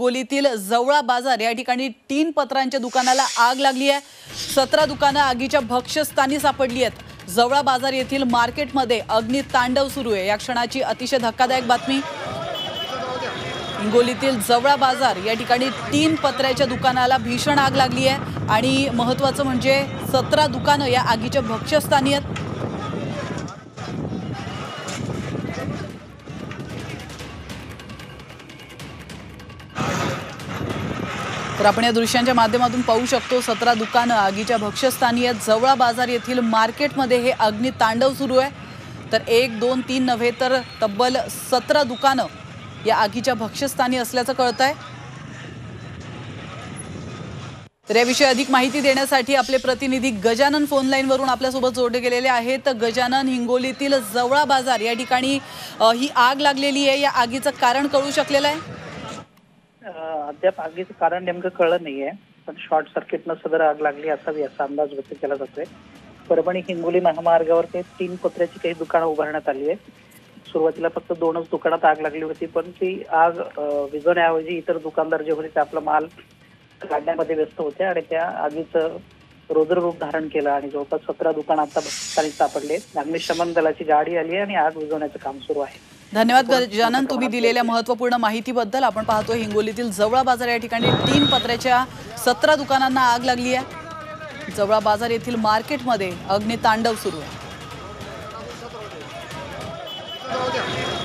हिंगोलीतील जवळा बाजार या ठिकाणी टीन पत्रांच्या दुकानाला आग लागली आहे। 17 दुकानं आगीच्या भक्ष्यस्थानी सापडली आहेत। जवळा बाजार येथील मार्केटमध्ये अग्नितांडव सुरू आहे। या क्षणाची अतिशय धक्कादायक बातमी। हिंगोलीतील जवळा बाजार या ठिकाणी टीन पत्र्याच्या दुकानाला भीषण आग लागली आहे आणि महत्त्वाचं म्हणजे 17 दुकानं या आगीच्या भक्ष्यस्थानी आहेत। तर आपण या दृश्यांच्या माध्यमातून पाहू शकतो 17 दुकानं आगीच्या भक्ष्यस्थानी आहेत। जवळा बाजार येथील मार्केटमध्ये हे अग्नितांडव सुरू आहे। तर 1 2 3 नव्हे तर तब्बल 17 दुकानं या आगीच्या भक्ष्यस्थानी असल्याचं कळतंय। तर याविषयी अधिक माहिती देण्यासाठी आपले प्रतिनिधी गजानन फोन लाईन वरून आपल्यासोबत जोडले गेलेले आहेत। गजानन, हिंगोलीतील जवळा बाजार या ठिकाणी ही आग लागलेली आहे, या आगीचं कारण कळू शकलेलं आहे? अद्याप आगीचं कारण नेमकं कळलं नाहीये, पण शॉर्ट सर्किटनं सदर आग लागली असावी असा अंदाज व्यक्त केला जातोय। परभणी हिंगोली महामार्गावर ते 3 पत्र्याची काही दुकानं उभारण्यात आली आहे। सुरुवातीला फक्त 2च दुकानात आग लागली होती, पण ती आग विझवण्याऐवजी इतर दुकानदार जे होते ते आपला माल काढण्यामध्ये व्यस्त होते आणि त्या आगीचं रौद्र रूप धारण केलं आणि जवळपास 17 दुकान आता भक्ष्यस्थानी सापडले। अग्निशमन दलाची गाडी आली आणि आग विझवण्याचं काम सुरू आहे। धन्यवाद गजानन, तुम्ही दिलेल्या महत्त्वपूर्ण माहितीबद्दल। आपण पाहतो हिंगोलीतील जवळा बाजार या ठिकाणी टीन पत्र्याच्या 17 दुकानांना आग लागली आहे। जवळा बाजार येथील मार्केटमध्ये अग्नितांडव सुरू आहे।